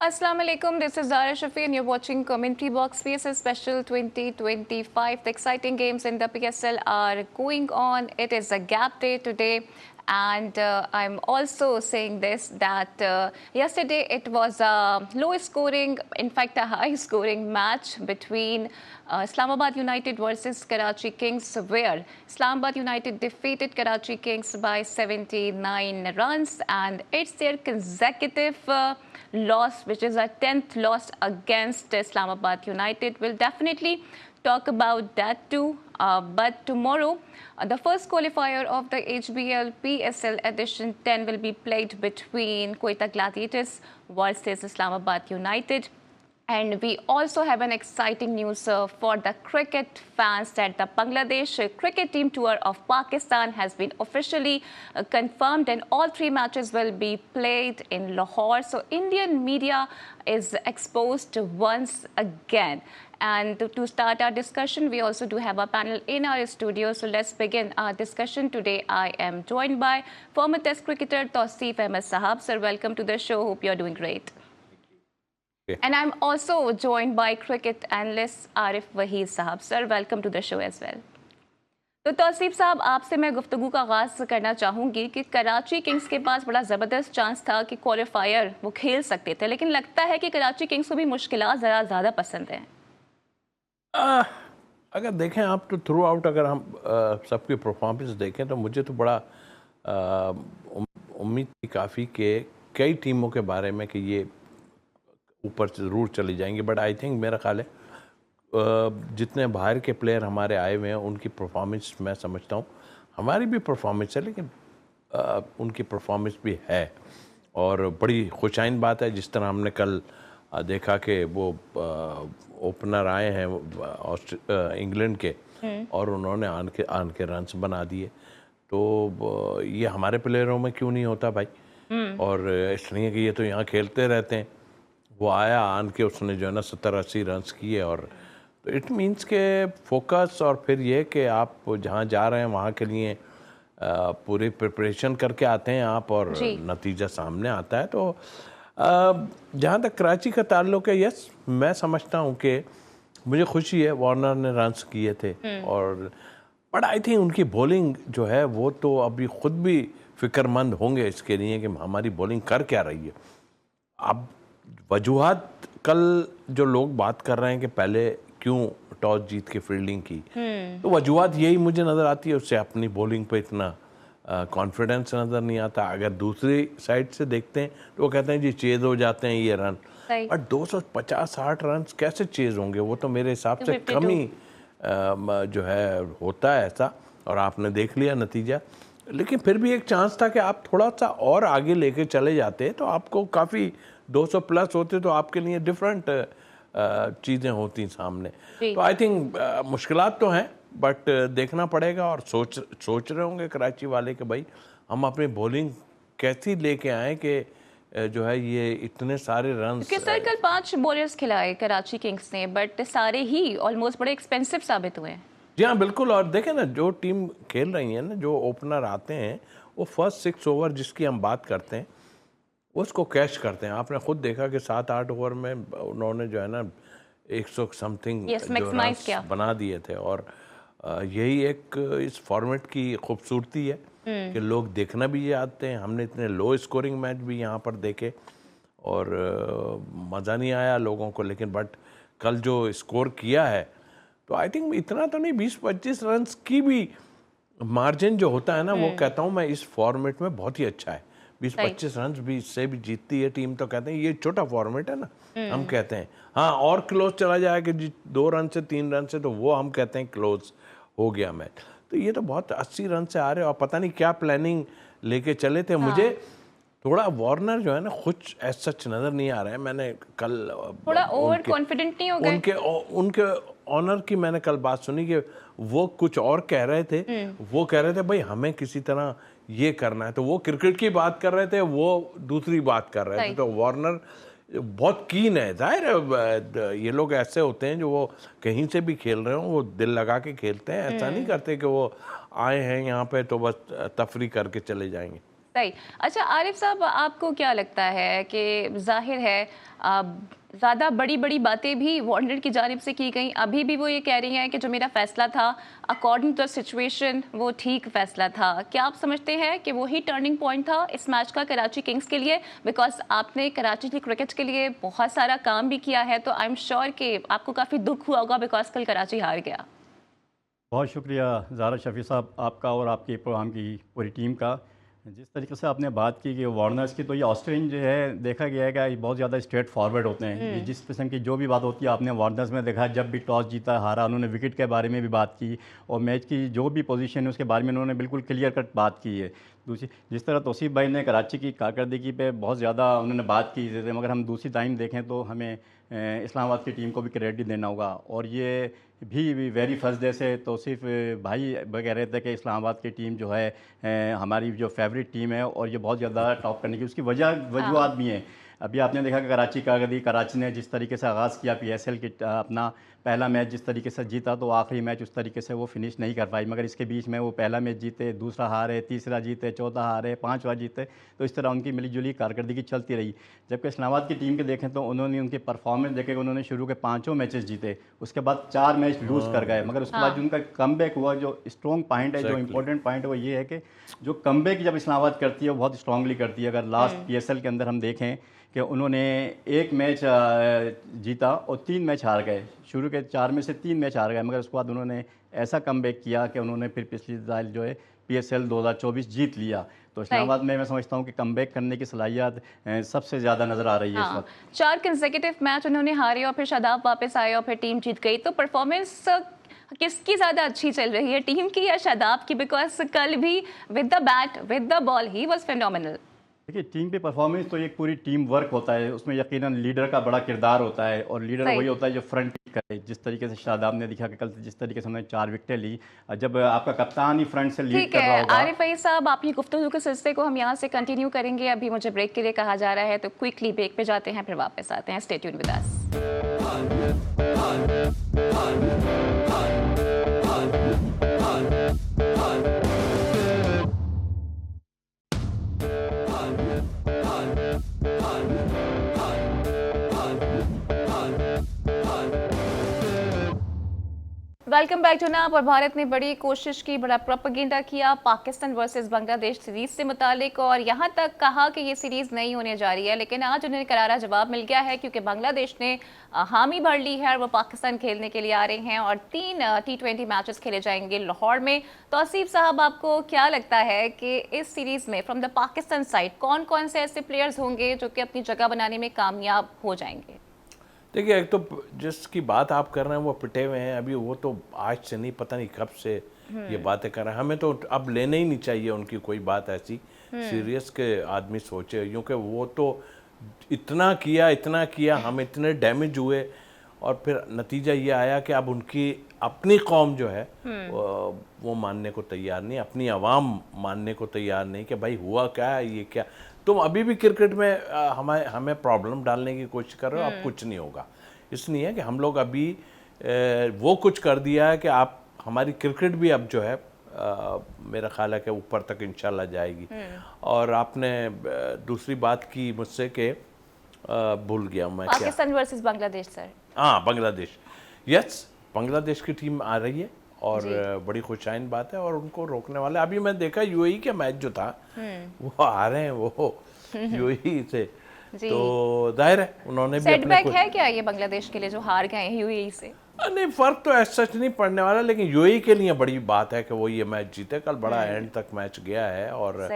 Assalamu alaikum, this is Zara Shafi and you're watching Commentary Box PSL Special 2025. The exciting games in the PSL are going on. It is a gap day today. And I'm also saying this that yesterday it was a low scoring, in fact a high scoring match between Islamabad United versus Karachi Kings, where Islamabad United defeated Karachi Kings by 79 runs, and it's their consecutive loss, which is a 10th loss against Islamabad United. We'll definitely talk about that too. But tomorrow, the first qualifier of the HBL PSL Edition 10 will be played between Quetta Gladiators versus Islamabad United. And we also have an exciting news for the cricket fans that the Bangladesh cricket team tour of Pakistan has been officially confirmed, and all 3 matches will be played in Lahore. So Indian media is exposed once again. And to start our discussion, we also do have a panel in our studio. So let's begin our discussion. Today, I am joined by former Test cricketer Tausif Ahmed Sahab. Sir, welcome to the show. Hope you're doing great. Okay. And I'm also joined by cricket analyst Arif Waheed Sahab. Sir, welcome to the show as well. तो तौसीफ साहब, आपसे मैं गुफ्तगू का आगाज़ करना चाहूँगी कि कराची किंग्स के पास बड़ा ज़बरदस्त चांस था कि क्वालिफायर वो खेल सकते थे, लेकिन लगता है कि कराची किंग्स को भी मुश्किलात ज़रा ज़्यादा पसंद हैं। अगर देखें आप तो थ्रू आउट अगर हम सबकी परफॉर्मेंस देखें तो मुझे तो बड़ा उम्मीद थी काफ़ी कि कई टीमों के बारे में कि ये ऊपर ज़रूर चली जाएंगी, बट आई थिंक मेरा ख्याल है जितने बाहर के प्लेयर हमारे आए हुए हैं उनकी परफॉर्मेंस मैं समझता हूँ हमारी भी परफॉर्मेंस है, लेकिन उनकी परफॉर्मेंस भी है और बड़ी खुशाइन बात है। जिस तरह हमने कल देखा कि वो ओपनर आए हैं इंग्लैंड के और उन्होंने आन के रन्स बना दिए, तो ये हमारे प्लेयरों में क्यों नहीं होता भाई। और इसलिए कि ये तो यहाँ खेलते रहते हैं, वो आया आन के उसने जो है ना 70-80 रन्स किए, और तो इट मीन्स के फोकस और फिर ये कि आप जहाँ जा रहे हैं वहाँ के लिए पूरी प्रिपरेशन करके आते हैं आप और नतीजा सामने आता है। तो जहाँ तक कराची का ताल्लुक है, यस मैं समझता हूँ कि मुझे खुशी है वार्नर ने रन्स किए थे, और बट आई थिंक उनकी बॉलिंग जो है वो तो अभी ख़ुद भी फ़िक्रमंद होंगे इसके लिए कि हमारी बॉलिंग कर क्या रही है। अब वजूहात कल जो लोग बात कर रहे हैं कि पहले क्यों टॉस जीत के फील्डिंग की, तो वजूहात यही मुझे नज़र आती है, उससे अपनी बॉलिंग पे इतना कॉन्फिडेंस नज़र नहीं आता। अगर दूसरी साइड से देखते हैं तो वो कहते हैं जी चेज़ हो जाते हैं ये रन, और 250-60 रन कैसे चेज़ होंगे, वो तो मेरे हिसाब से कम ही जो है होता है ऐसा, और आपने देख लिया नतीजा। लेकिन फिर भी एक चांस था कि आप थोड़ा सा और आगे लेके चले जाते तो आपको काफ़ी 200 प्लस होते तो आपके लिए डिफरेंट चीज़ें होती सामने। तो आई थिंक मुश्किलात तो हैं, बट देखना पड़ेगा, और सोच रहे होंगे कराची वाले कि भाई हम अपनी बॉलिंग कैसी लेके आए कि जो है ये इतने सारे रन। सर कल 5 बॉलर्स खिलाए कराची किंग्स ने, बट सारे ही ऑलमोस्ट बड़े एक्सपेंसिव साबित हुए हैं। जी हाँ बिल्कुल, और देखें ना जो टीम खेल रही है ना, जो ओपनर आते हैं वो फर्स्ट 6 ओवर जिसकी हम बात करते हैं उसको कैश करते हैं। आपने खुद देखा कि 7-8 ओवर में उन्होंने जो है ना 100 समथिंग बना दिए थे, और यही एक इस फॉर्मेट की खूबसूरती है कि लोग देखना भी चाहते हैं। हमने इतने लो स्कोरिंग मैच भी यहाँ पर देखे और मज़ा नहीं आया लोगों को, लेकिन बट कल जो स्कोर किया है तो आई थिंक इतना तो नहीं, 20-25 रन की भी मार्जिन जो होता है ना, वो कहता हूँ मैं इस फॉर्मेट में बहुत ही अच्छा है। 20-25 रन भी इससे भी जीतती है टीम, तो कहते हैं ये छोटा फॉर्मेट है ना, हम कहते हैं हाँ और क्लोज चला जाए कि 2 रन से 3 रन से, तो वो हम कहते हैं क्लोज हो गया मैच। तो ये तो बहुत 80 रन से आ रहे, और पता नहीं क्या प्लानिंग लेके चले थे। मुझे थोड़ा वार्नर जो है ना कुछ ऐसा सच नज़र नहीं आ रहा है। मैंने कल थोड़ा ओवर कॉन्फिडेंट नहीं हो गए उनके ऑनर की मैंने कल बात सुनी कि वो कुछ और कह रहे थे। वो कह रहे थे भाई हमें किसी तरह ये करना है, तो वो क्रिकेट की बात कर रहे थे, वो दूसरी बात कर रहे थे। तो वार्नर बहुत कीन है। जाहिर है ये लोग ऐसे होते हैं जो वो कहीं से भी खेल रहे हो वो दिल लगा के खेलते हैं, ऐसा नहीं करते कि वो आए हैं यहाँ पे तो बस तफरी करके चले जाएंगे। सही। अच्छा आरिफ साहब, आपको क्या लगता है कि जाहिर है ज़्यादा बड़ी बड़ी बातें भी वार्नर की जानिब से की गई, अभी भी वो ये कह रही हैं कि जो मेरा फैसला था अकॉर्डिंग टू द सिचुएशन वो ठीक फैसला था। क्या आप समझते हैं कि वही टर्निंग पॉइंट था इस मैच का कराची किंग्स के लिए? बिकॉज आपने कराची की क्रिकेट के लिए बहुत सारा काम भी किया है, तो आई एम श्योर कि आपको काफ़ी दुख हुआ होगा बिकॉज कल कराची हार गया। बहुत शुक्रिया ज़ारा शफ़ी साहब आपका और आपके प्रोग्राम की पूरी टीम का। जिस तरीके से आपने बात की कि वार्नर्स की, तो ये ऑस्ट्रेलियन जो है देखा गया है कि ये बहुत ज़्यादा स्ट्रेट फॉरवर्ड होते हैं। ये जिस किस्म की जो भी बात होती है आपने वार्नर्स में देखा, जब भी टॉस जीता हारा उन्होंने विकेट के बारे में भी बात की और मैच की जो भी पोजीशन है उसके बारे में उन्होंने बिल्कुल क्लियर कट बात की है। दूसरी जिस तरह तौसीफ भाई ने कराची की कारकर्दगी पे बहुत ज़्यादा उन्होंने बात की, जैसे मगर हम दूसरी टाइम देखें तो हमें इस्लामाबाद की टीम को भी क्रेडिट देना होगा। और ये भी वेरी फर्स्ट डे से तौसीफ भाई कह रहे थे कि इस्लामाबाद की टीम जो है हमारी जो फेवरेट टीम है और ये बहुत ज़्यादा टॉप करने की उसकी वजूहत भी हैं। अभी आपने देखा कि कराची ने जिस तरीके से आगाज़ किया PSL की अपना पहला मैच जिस तरीके से जीता, तो आखिरी मैच उस तरीके से वो फिनिश नहीं कर पाई, मगर इसके बीच में वो पहला मैच जीते, दूसरा हारे, तीसरा जीते, चौथा हारे, पांचवा जीते। तो इस तरह उनकी मिलीजुली कारकर्दगी चलती रही। जबकि इस्लामाबाद की टीम के देखें तो उन्होंने उनकी परफॉर्मेंस देखे, उन्होंने शुरू के 5 मैचेस जीते, उसके बाद 4 मैच लूज़ कर गए, मगर उसके बाद जो उनका कमबैक हुआ, जो स्ट्रॉन्ग पॉइंट है, जो इंपॉर्टेंट पॉइंट है वो ये है कि जो कमबैक जब इस्लामाबाद करती है वो बहुत स्ट्रांगली करती है। अगर लास्ट PSL के अंदर हम देखें कि उन्होंने 1 मैच जीता और 3 मैच हार गए, शुरू के 4 में से 3 मैच हार गए, मगर उसके बाद उन्होंने ऐसा कमबैक किया कि उन्होंने फिर पिछली साल जो है PSL 2024 जीत लिया। तो इस्लामाबाद में मैं समझता हूँ कि कमबैक करने की सलाहियत सबसे ज़्यादा नज़र आ रही है इस वक्त। 4 कंसेक्यूटिव मैच उन्होंने हारे और फिर शादाब वापस आए और फिर टीम जीत गई। तो परफॉर्मेंस किसकी ज़्यादा अच्छी चल रही है, टीम की या शादाब की? बिकॉज कल भी with the bat with the ball he was phenomenal. देखिए, टीम पे परफॉर्मेंस तो एक पूरी टीम वर्क होता है, उसमें यकीनन लीडर का बड़ा किरदार होता है और लीडर वही होता है जो फ्रंट करे। जिस तरीके से शादाब ने दिखा कि कल जिस तरीके से उन्होंने 4 विकेटें ली, जब आपका कप्तान ही फ्रंट से लीड ठीक कर रहा है होगा। आरिफ भाई साहब, आपकी गुफ्तगू के सिलसिले को हम यहाँ से कंटिन्यू करेंगे। अभी मुझे ब्रेक के लिए कहा जा रहा है, तो क्विकली ब्रेक पे जाते हैं, फिर वापस आते हैं। Stay tuned with us. Welcome back जनाब। और भारत ने बड़ी कोशिश की, बड़ा प्रोपेगेंडा किया पाकिस्तान वर्सेस बांग्लादेश सीरीज से मुतालिक, और यहाँ तक कहा कि ये सीरीज नहीं होने जा रही है, लेकिन आज उन्हें करारा जवाब मिल गया है क्योंकि बांग्लादेश ने हामी भर ली है और वो पाकिस्तान खेलने के लिए आ रहे हैं और 3 T20 मैचेस खेले जाएंगे लाहौर में। तो आसिफ साहब, आपको क्या लगता है कि इस सीरीज में फ्रॉम द पाकिस्तान साइड कौन कौन से ऐसे प्लेयर्स होंगे जो कि अपनी जगह बनाने में कामयाब हो जाएंगे? देखिए, एक तो जिसकी बात आप कर रहे हैं वो पिटे हुए हैं अभी, वो तो आज से नहीं, पता नहीं कब से ये बातें कर रहे हैं। हमें तो अब लेने ही नहीं चाहिए उनकी कोई बात ऐसी सीरियस के आदमी सोचे, क्योंकि वो तो इतना किया, हम इतने डैमेज हुए और फिर नतीजा ये आया कि अब उनकी अपनी कौम जो है वो मानने को तैयार नहीं, अपनी आवाम मानने को तैयार नहीं कि भाई हुआ क्या है, ये क्या। तुम अभी भी क्रिकेट में हमें प्रॉब्लम डालने की कोशिश कर रहे हो, अब कुछ नहीं होगा। इसलिए है कि हम लोग अभी वो कुछ कर दिया है कि आप हमारी क्रिकेट भी अब जो है मेरा ख्याल है कि ऊपर तक इंशाल्लाह जाएगी। और आपने दूसरी बात की मुझसे कि भूल गया मैं क्या, पाकिस्तान वर्सेस बांग्लादेश सर। हाँ, बांग्लादेश, यस, बांग्लादेश की टीम आ रही है और बड़ी खुशाइन बात है और उनको रोकने वाले, अभी मैं देखा UAE का मैच जो था वो आ रहे हैं वो UAE से, तो जाहिर है उन्होंने भी सेटबैक है क्या ये बांग्लादेश के लिए जो हार गए हैं UAE से? नहीं, फर्क तो ऐसा सच नहीं पड़ने वाला, लेकिन UAE के लिए बड़ी बात है कि वो ये मैच जीते। कल बड़ा एंड तक मैच गया है और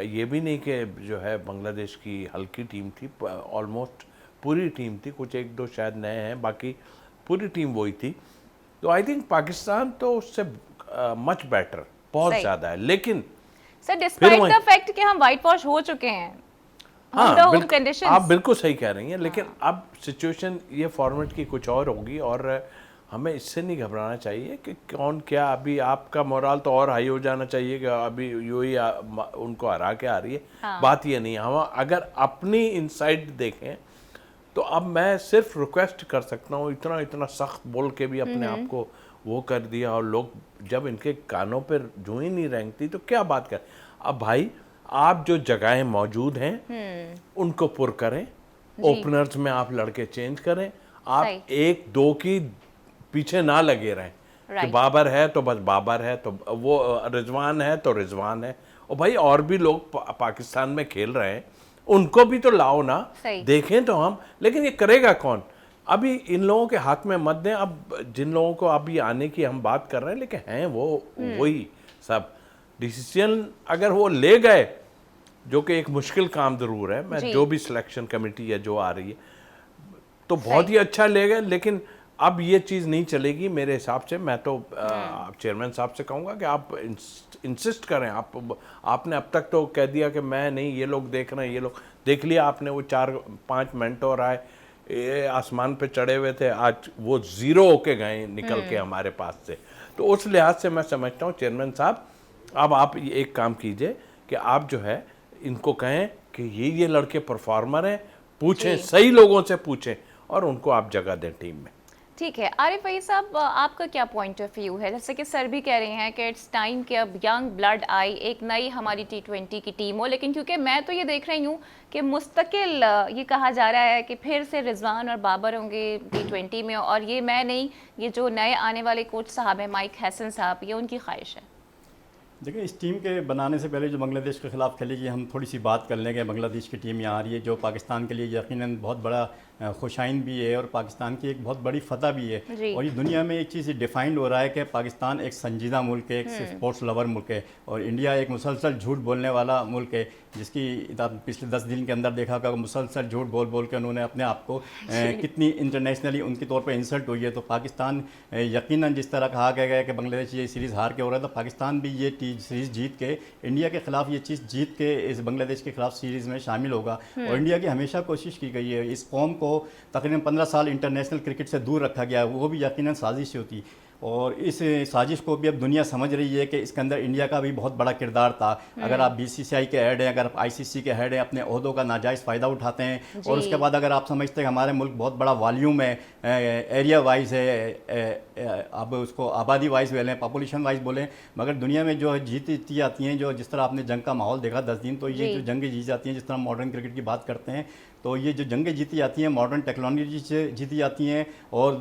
ये भी नहीं कि जो है बांग्लादेश की हल्की टीम थी, ऑलमोस्ट पूरी टीम थी, कुछ 1-2 शायद नए हैं, बाकी पूरी टीम वही थी। तो आई थिंक पाकिस्तान तो उससे मच बेटर, बहुत ज़्यादा है। लेकिन सर डिस्पाइट द फैक्ट कि हम वाइट वॉश हो चुके हैं, हाँ, आप बिल्कुल सही कह रही हैं, लेकिन अब सिचुएशन ये फॉर्मेट की कुछ और होगी और हमें इससे नहीं घबराना चाहिए कि कौन क्या। अभी आपका मोराल तो और हाई हो जाना चाहिए कि अभी UAE उनको हरा के आ रही है। बात ये नहीं, हम अगर अपनी इनसाइड देखें तो अब मैं सिर्फ रिक्वेस्ट कर सकता हूँ, इतना इतना सख्त बोल के भी अपने आप को वो कर दिया, और लोग जब इनके कानों पर जूं ही नहीं रेंगती तो क्या बात कर। अब भाई आप जो जगहें मौजूद हैं उनको पुर करें, ओपनर्स में आप लड़के चेंज करें, आप एक दो की पीछे ना लगे रहें कि बाबर है तो बस बाबर है, तो वो रिजवान है तो रिजवान है। और भाई और भी लोग पाकिस्तान में खेल रहे हैं, उनको भी तो लाओ ना, देखें तो हम। लेकिन ये करेगा कौन? अभी इन लोगों के हाथ में मत दें। अब जिन लोगों को अभी आने की हम बात कर रहे हैं, लेकिन हैं वो वही सब डिसीजन अगर वो ले गए, जो कि एक मुश्किल काम जरूर है, मैं जो भी सिलेक्शन कमेटी है जो आ रही है तो बहुत ही अच्छा ले गए, लेकिन अब ये चीज़ नहीं चलेगी मेरे हिसाब से। मैं तो चेयरमैन साहब से कहूँगा कि आप इंसिस्ट करें। आपने अब तक तो कह दिया कि मैं नहीं, ये लोग देख रहे हैं, ये लोग देख लिया आपने। वो 4-5 मेंटोर आए, ये आसमान पे चढ़े हुए थे, आज वो ज़ीरो होके गए निकल के हमारे पास से। तो उस लिहाज से मैं समझता हूँ चेयरमैन साहब, अब आप एक काम कीजिए कि आप जो है इनको कहें कि ये लड़के परफॉर्मर हैं, पूछें, सही लोगों से पूछें और उनको आप जगह दें टीम में। ठीक है। आरिफ वही साहब, आपका क्या पॉइंट ऑफ व्यू है? जैसे कि सर भी कह रहे हैं कि इट्स टाइम कि अब यंग ब्लड आए, एक नई हमारी T20 की टीम हो, लेकिन क्योंकि मैं तो ये देख रही हूँ कि मुस्तकिल ये कहा जा रहा है कि फिर से रिजवान और बाबर होंगे T20 में, और ये मैं नहीं, ये जो नए आने वाले कोच साहब हैं माइक हैसन साहब, ये उनकी ख्वाहिश है। देखिए, इस टीम के बनाने से पहले जो बांग्लादेश के ख़िलाफ़ खेलेगी, हम थोड़ी सी बात कर लेंगे। बांग्लादेश की टीम यहाँ आ रही है जो पाकिस्तान के लिए यकीनन बहुत बड़ा खुशाइन भी है और पाकिस्तान की एक बहुत बड़ी फतह भी है। और ये दुनिया में एक चीज़ डिफाइंड हो रहा है कि पाकिस्तान एक संजीदा मुल्क है, एक स्पोर्ट्स लवर मुल्क है, और इंडिया एक मुसलसल झूठ बोलने वाला मुल्क है, जिसकी पिछले 10 दिन के अंदर देखा होगा मुसलसल झूठ बोल बोल के उन्होंने अपने आप को कितनी इंटरनेशनली उनके तौर पर इंसल्ट हुई है। तो पाकिस्तान यकीनन, जिस तरह कहा गया कि बांग्लादेश ये सीरीज़ हार के हो रहा है, तो पाकिस्तान भी ये सीरीज़ जीत के इंडिया के ख़िलाफ़ ये चीज़ जीत के इस बांग्लादेश के ख़िलाफ़ सीरीज़ में शामिल होगा। और इंडिया की हमेशा कोशिश की गई है, इस कौम को तकरीबन 15 साल इंटरनेशनल क्रिकेट से दूर रखा गया, वो भी यकीनन साजिश होती। और इस साजिश को भी अब दुनिया समझ रही है कि इसके अंदर इंडिया का भी बहुत बड़ा किरदार था। अगर आप BCCI के हेड हैं, अगर आप ICC के हेड हैं, अपने ओहदों का नाजायज़ फ़ायदा उठाते हैं, और उसके बाद अगर आप समझते हैं हमारे मुल्क बहुत बड़ा वॉल्यूम है, एरिया वाइज है, अब उसको आबादी वाइज बोलें, पॉपुलेशन वाइज बोलें, मगर दुनिया में जो जीती जाती हैं, जो जिस तरह आपने जंग का माहौल देखा 10 दिन, तो ये जो जंगें जीती जाती हैं, जिस तरह मॉडर्न क्रिकेट की बात करते हैं, तो ये जो जंगें जीती जाती हैं मॉडर्न टेक्नोलॉजी से जीती जाती हैं और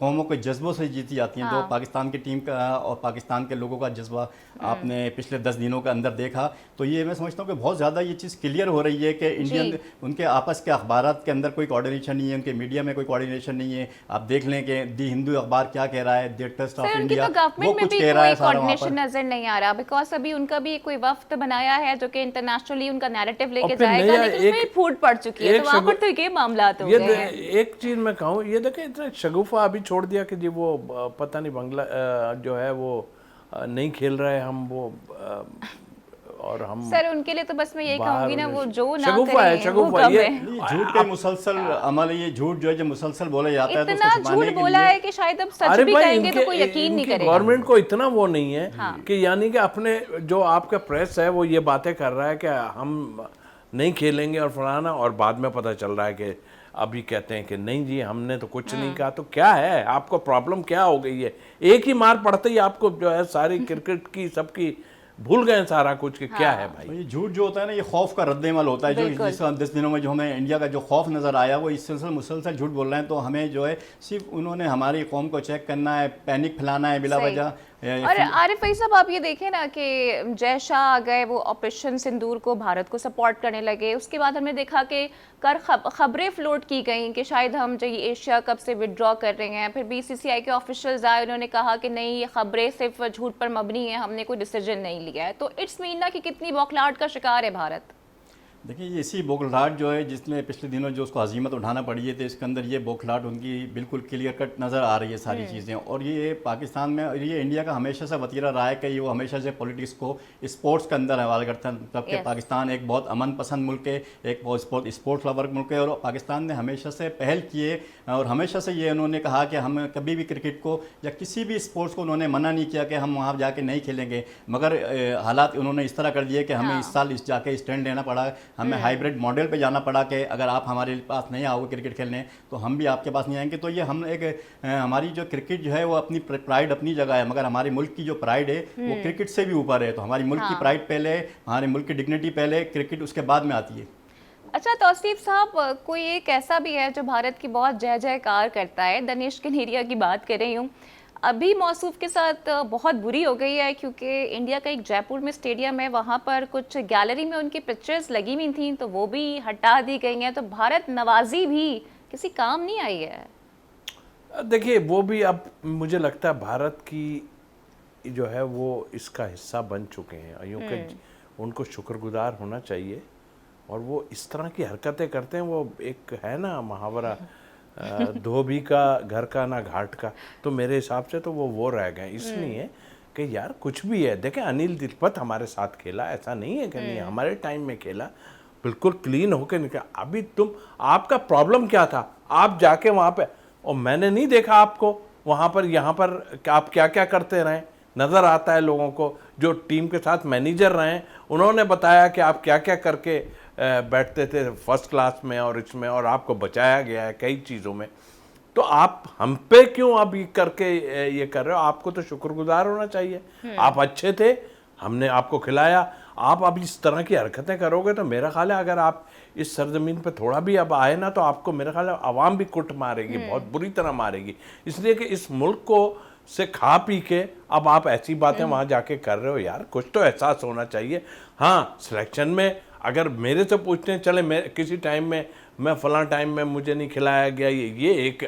कौमों के जज्बों से जीती जाती हैं। तो पाकिस्तान की टीम का और पाकिस्तान के लोगों का जज्बा आपने पिछले 10 दिनों के अंदर देखा। तो ये मैं समझता हूँ कि बहुत ज़्यादा ये चीज़ क्लियर हो रही है कि इंडियन उनके आपस के अखबारात के अंदर कोई कोऑर्डिनेशन नहीं है, उनके मीडिया में कोई कोऑर्डिनेशन नहीं है। आप देख लें कि दी हिंदू अखबार क्या कह रहा है, द ट्रस्ट ऑफ इंडिया, वो कुछ कह रहा है, सारा कोऑर्डिनेशन नजर नहीं आ रहा, बिकॉज अभी उनका भी कोई वफ्द बनाया है जो कि इंटरनेशनली उनका नैरेटिव लेके जाएगा, लेकिन उसमें फूट पड़ चुकी है। तो वहाँ पर तो ये मामला हो गए हैं। एक चीज मैं कहूँ, ये देखें इतना शगुफा अभी छोड़ दिया कि जी वो पता नहीं बांग्ला जो है वो नहीं खेल रहे, हम वो और हम सर उनके लिए तो बस मैं यही कहूंगी ना, वो जो ना शगुफा है, शगुफा ये झूठ का मुसलसल अमल, ये झूठ जो है जो मुसलसल बोला जाता है, तो इतना झूठ बोला है कि शायद अब सच भी कहेंगे तो कोई यकीन नहीं करेगा। गवर्नमेंट को इतना वो नहीं है कि यानी कि अपने जो आपका प्रेस है वो ये बातें कर रहा है कि हम नहीं खेलेंगे और फलाना, और बाद में पता चल रहा है कि अभी कहते हैं कि नहीं जी हमने तो कुछ नहीं कहा। तो क्या है, आपको प्रॉब्लम क्या हो गई है? एक ही मार पड़ते ही आपको जो है सारी क्रिकेट की सबकी भूल गए सारा कुछ कि क्या है भाई। ये झूठ जो होता है ना, ये खौफ का रद्द-ए-अमल होता है। जो जिस 10 दिनों में जो हमें इंडिया का जो खौफ नज़र आया, वो इस मुसलसल झूठ बोल रहे हैं। तो हमें जो है सिर्फ उन्होंने हमारी कौम को चेक करना है, पैनिक फैलाना है बिला वजह। और आरिफ भाई साहब आप ये देखें ना कि जय शाह आ गए, वो ऑपरेशन सिंदूर को भारत को सपोर्ट करने लगे। उसके बाद हमने देखा कि खबरें फ्लोट की गई कि शायद हम जो ये एशिया कप से विड्रॉ कर रहे हैं। फिर BCCI के ऑफिशियल्स आए, उन्होंने कहा कि नहीं ये खबरें सिर्फ झूठ पर मबनी है, हमने कोई डिसीजन नहीं लिया है। तो इट्स मीन ना कि कितनी बौखलाहट का शिकार है भारत। देखिए, इसी बौखलाहट जो है जिसमें पिछले दिनों जो उसको हज़ीमत उठाना पड़ी है, तो इसके अंदर ये बौखलाहट उनकी बिल्कुल क्लियर कट नज़र आ रही है सारी चीज़ें। और ये पाकिस्तान में, ये इंडिया का हमेशा से वतीरा रहा है कि वो हमेशा से पॉलिटिक्स को स्पोर्ट्स के अंदर हवाला करता है। जबकि पाकिस्तान एक बहुत अमन पसंद मुल्क है, एक बहुत स्पोर्ट्स लवर मुल्क है, और पाकिस्तान ने हमेशा से पहल किए और हमेशा से ये उन्होंने कहा कि हम कभी भी क्रिकेट को या किसी भी स्पोर्ट्स को उन्होंने मना नहीं किया कि हम वहाँ जाके नहीं खेलेंगे। मगर हालात उन्होंने इस तरह कर दिए कि हमें इस साल जाके स्टैंड लेना पड़ा हमें हाइब्रिड मॉडल पे जाना पड़ा कि अगर आप हमारे पास नहीं आओगे क्रिकेट खेलने तो हम भी आपके पास नहीं आएंगे। तो ये हम एक हमारी जो क्रिकेट जो है वो अपनी प्राइड अपनी जगह है, मगर हमारे मुल्क की जो प्राइड है वो क्रिकेट से भी ऊपर है। तो हमारी मुल्क की प्राइड पहले, हमारे मुल्क की डिग्निटी पहले, क्रिकेट उसके बाद में आती है। अच्छा तौसीफ साहब, कोई एक ऐसा भी है जो भारत की बहुत जय जयकार करता है, दनिश कनेरिया की बात कर रही हूँ। अभी मौसूफ के साथ बहुत बुरी हो गई है क्योंकि इंडिया का एक जयपुर में स्टेडियम है, वहाँ पर कुछ गैलरी में उनकी पिक्चर्स लगी हुई थी तो वो भी हटा दी गई हैं। तो भारत नवाजी भी किसी काम नहीं आई है। देखिए वो भी अब मुझे लगता है भारत की जो है वो इसका हिस्सा बन चुके हैं, यूँ कि उनको शुक्रगुजार होना चाहिए। और वो इस तरह की हरकतें करते हैं, वो एक है ना मुहावरा, धोबी का घर का ना घाट का, तो मेरे हिसाब से तो वो रह गए। इसलिए कि यार कुछ भी है, देखें अनिल तिलपत हमारे साथ खेला, ऐसा नहीं है कि नहीं, हमारे टाइम में खेला, बिल्कुल क्लीन होकर निकला। अभी आपका प्रॉब्लम क्या था, आप जाके वहाँ पे, और मैंने नहीं देखा आपको वहाँ पर यहाँ पर आप क्या क्या करते रहे, नज़र आता है लोगों को। जो टीम के साथ मैनेजर रहे उन्होंने बताया कि आप क्या क्या करके बैठते थे फर्स्ट क्लास में और इसमें, और आपको बचाया गया है कई चीज़ों में। तो आप हम पे क्यों अब ये करके ये कर रहे हो? आपको तो शुक्रगुजार होना चाहिए, आप अच्छे थे, हमने आपको खिलाया। आप अब इस तरह की हरकतें करोगे तो मेरा ख्याल है अगर आप इस सरजमीन पे थोड़ा भी अब आए ना तो आपको मेरा ख्याल है आवाम भी कुट मारेगी, बहुत बुरी तरह मारेगी। इसलिए कि इस मुल्क को से खा पी के अब आप ऐसी बातें वहाँ जाके कर रहे हो, यार कुछ तो एहसास होना चाहिए। हाँ, सिलेक्शन में अगर मेरे से पूछते हैं, चले मैं किसी टाइम में मैं फ़लाँ टाइम में मुझे नहीं खिलाया गया, ये एक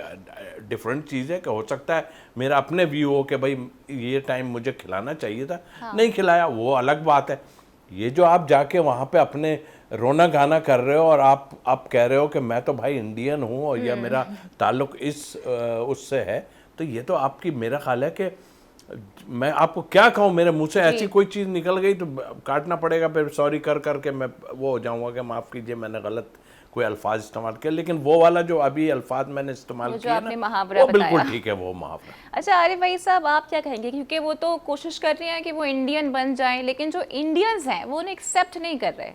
डिफरेंट चीज़ है कि हो सकता है मेरा अपने व्यू हो कि भाई ये टाइम मुझे खिलाना चाहिए था, नहीं खिलाया, वो अलग बात है। ये जो आप जाके वहाँ पे अपने रोना गाना कर रहे हो और आप कह रहे हो कि मैं तो भाई इंडियन हूँ और या मेरा ताल्लुक़ इस उससे है, तो ये तो आपकी, मेरा ख्याल है कि मैं आपको क्या कहूँ, मेरे मुंह से ऐसी कोई चीज़ निकल गई तो काटना पड़ेगा, फिर सॉरी कर करके मैं वो हो जाऊँगा कि माफ़ कीजिए मैंने गलत कोई अल्फाज इस्तेमाल किया। लेकिन वो वाला जो अभी अल्फाज मैंने इस्तेमाल किया ना, वो बिल्कुल ठीक है, वो मुहावरा। अच्छा आरिफ भाई साहब, आप क्या कहेंगे? क्योंकि वो तो कोशिश कर रहे हैं कि वो इंडियन बन जाएं, लेकिन जो इंडियंस हैं वो उन्हें एक्सेप्ट नहीं कर रहे।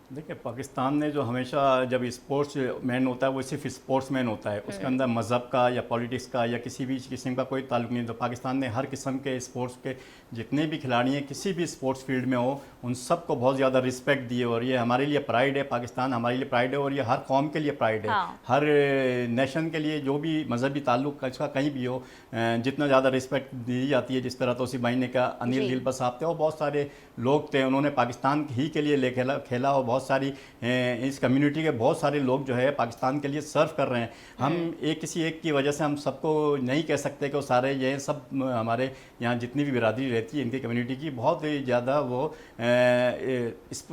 देखिए, पाकिस्तान ने जो हमेशा जब स्पोर्ट्स मैन होता है वो सिर्फ स्पोर्ट्स मैन होता है, उसके अंदर मज़हब का या पॉलिटिक्स का या किसी भी किस्म का कोई ताल्लुक नहीं। तो पाकिस्तान ने हर किस्म के स्पोर्ट्स के जितने भी खिलाड़ी हैं किसी भी स्पोर्ट्स फील्ड में हो, उन सबको बहुत ज़्यादा रिस्पेक्ट दिए। और ये हमारे लिए प्राइड है, पाकिस्तान हमारे लिए प्राइड है, और ये हर कौम के लिए प्राइड है। हाँ। हर नेशन के लिए जो भी मजहबी ताल्लुक इसका कहीं भी हो, जितना ज़्यादा रिस्पेक्ट दी जाती है, जिस तरह तौसीफ भाई ने कहा, अनिल तिलपत साहब थे और बहुत सारे लोग थे, उन्होंने पाकिस्तान ही के लिए खेला और बहुत सारी इस कम्युनिटी के बहुत सारे लोग जो है पाकिस्तान के लिए सर्व कर रहे हैं। हम किसी एक की वजह से हम सबको नहीं कह सकते कि वो सारे ये सब हमारे यहाँ जितनी भी बिरादरी रहती है इनकी कम्युनिटी की बहुत ही ज़्यादा वो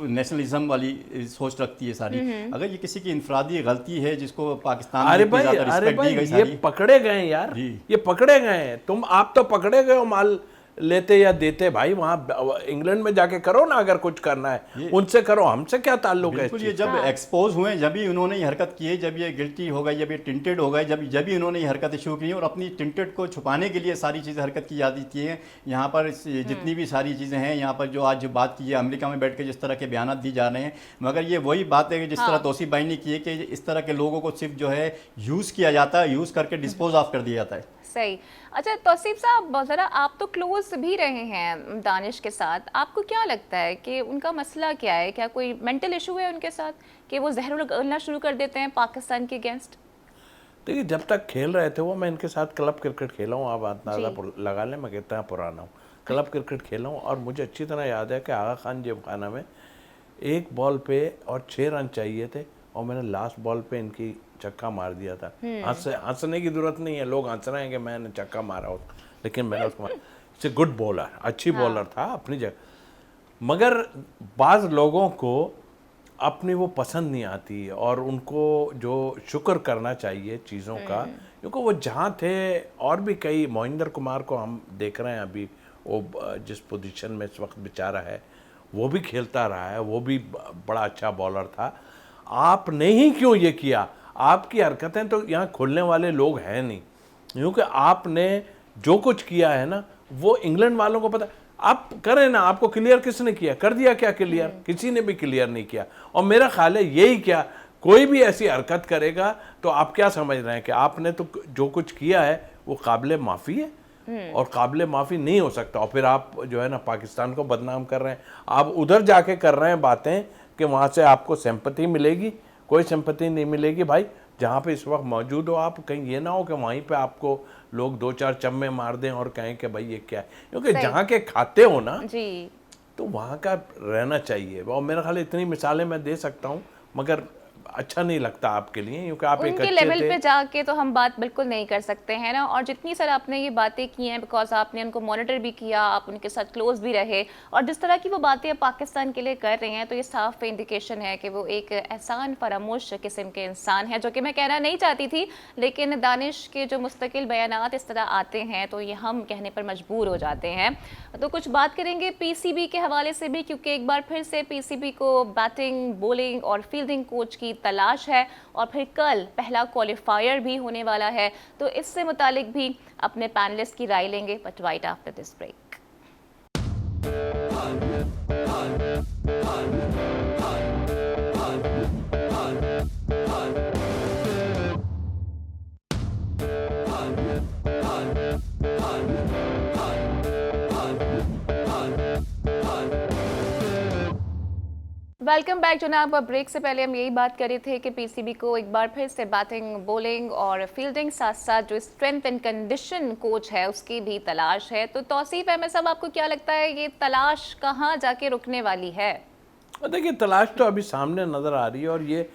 नेशनलिज्म वाली सोच रखती है सारी। अगर ये किसी की इनफरादी गलती है जिसको पाकिस्तान में इतनी ज़्यादा रिस्पेक्ट दी गई, ये पकड़े गए यार, ये पकड़े गए, आप तो पकड़े गए हो माल लेते या देते। भाई वहाँ इंग्लैंड में जाके करो ना, अगर कुछ करना है उनसे करो, हमसे क्या ताल्लुक है। ये जब एक्सपोज हुए, जब भी उन्होंने ये हरकत की है, जब ये गिल्टी हो गई, जब ये टिंटेड हो गए, जब भी उन्होंने ये हरकतें शुरू की और अपनी टिंटेड को छुपाने के लिए सारी चीज़ें हरकत की जाती थी। यहाँ पर जितनी भी सारी चीज़ें हैं, यहाँ पर जो आज बात की है अमेरिका में बैठ के जिस तरह के बयान दी जा रहे हैं, मगर ये वही बात है कि जिस तरह तौसीफ भाई ने की है कि इस तरह के लोगों को सिर्फ जो है यूज़ किया जाता है, यूज़ करके डिस्पोज ऑफ कर दिया जाता है। सही। अच्छा तौसीफ साहब, ज़रा आप तो क्लोज भी रहे हैं दानिश के साथ, आपको क्या लगता है कि उनका मसला क्या है? क्या कोई मेंटल इशू है उनके साथ कि वो जहर उगलना शुरू कर देते हैं पाकिस्तान के अगेंस्ट? देखिए, जब तक खेल रहे थे वो, मैं इनके साथ क्लब क्रिकेट खेला हूँ, आप अंदाज़ा लगा लें मैं कितना पुराना हूँ। क्लब क्रिकेट खेला हूँ और मुझे अच्छी तरह याद है कि आगा खान जिमखाना में एक बॉल पे और 6 रन चाहिए थे और मैंने लास्ट बॉल पे इनकी छक्का मार दिया था। हंसने की जरूरत नहीं है, लोग हंस रहे हैं कि मैंने छक्का मारा हो, लेकिन मैंने उसको इट्स ए गुड बॉलर, अच्छी बॉलर था अपनी जगह। मगर बाज़ लोगों को अपनी वो पसंद नहीं आती और उनको जो शुक्र करना चाहिए चीज़ों का, क्योंकि वो जहाँ थे, और भी कई, मोहिंदर कुमार को हम देख रहे हैं अभी, वो जिस पोजीशन में इस वक्त बेचारा है वो भी खेलता रहा है, वो भी बड़ा अच्छा बॉलर था। आपने ही क्यों ये किया? आपकी हरकतें तो यहाँ खोलने वाले लोग हैं नहीं, क्योंकि आपने जो कुछ किया है ना वो इंग्लैंड वालों को पता। आप करें ना, आपको क्लियर किसने किया, कर दिया क्या क्लियर? किसी ने भी क्लियर नहीं किया। और मेरा ख्याल है यही क्या, कोई भी ऐसी हरकत करेगा तो आप क्या समझ रहे हैं कि आपने तो जो कुछ किया है वो काबिल माफ़ी है और काबिल माफ़ी नहीं हो सकता। और फिर आप जो है ना पाकिस्तान को बदनाम कर रहे हैं, आप उधर जाके कर रहे हैं बातें कि वहाँ से आपको सिंपैथी मिलेगी। कोई सिंपैथी नहीं मिलेगी भाई। जहाँ पे इस वक्त मौजूद हो आप, कहीं ये ना हो कि वहीं पे आपको लोग 2-4 चम्मे मार दें और कहें कि भाई ये क्या है। क्योंकि जहाँ के खाते हो ना जी, तो वहाँ का रहना चाहिए। और मेरा ख्याल इतनी मिसालें मैं दे सकता हूँ, मगर अच्छा नहीं लगता आपके लिए, क्योंकि आप एक उनके अच्छे लेवल थे। पे जाके तो हम बात बिल्कुल नहीं कर सकते हैं ना। और जितनी सारी आपने ये बातें की हैं, बिकॉज आपने उनको मॉनिटर भी किया, आप उनके साथ क्लोज भी रहे, और जिस तरह की वो बातें अब पाकिस्तान के लिए कर रहे हैं, तो ये साफ इंडिकेशन है कि वो एक एहसान फरामोश किस्म के इंसान है, जो कि मैं कहना नहीं चाहती थी, लेकिन दानिश के जो मुस्तकिल बयानात इस तरह आते हैं तो ये हम कहने पर मजबूर हो जाते हैं। तो कुछ बात करेंगे पीसीबी के हवाले से भी, क्योंकि एक बार फिर से पीसीबी को बैटिंग, बॉलिंग और फील्डिंग कोच की तलाश है, और फिर कल पहला क्वालिफायर भी होने वाला है। तो इससे मुतालिक भी अपने पैनलिस्ट की राय लेंगे, but right after this break. Welcome back जनाब। ब्रेक से पहले हम यही बात कर रहे थे कि पीसीबी को एक बार फिर से बैटिंग, बॉलिंग और फील्डिंग साथ साथ जो स्ट्रेंथ एंड कंडीशन कोच है उसकी भी तलाश है। तो तौसीफ अहमद साहब, आपको क्या लगता है ये तलाश कहाँ जाके रुकने वाली है? देखिए, तलाश तो अभी सामने नज़र आ रही है, और ये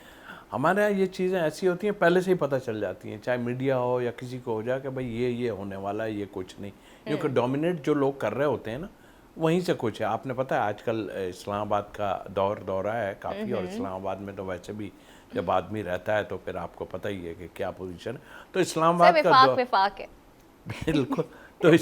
हमारे यहाँ ये चीज़ें ऐसी होती हैं पहले से ही पता चल जाती हैं, चाहे मीडिया हो या किसी को हो जाए कि भाई ये होने वाला है, ये कुछ नहीं। क्योंकि डोमिनेट जो लोग कर रहे होते हैं ना, वहीं से कुछ है। आपने पता है आजकल इस्लामाबाद का दौरा है काफ़ी, और इस्लामाबाद में तो वैसे भी जब आदमी रहता है तो फिर आपको पता ही है कि क्या पोजीशन है। तो इस्लामाबाद का विफाक है बिल्कुल। तो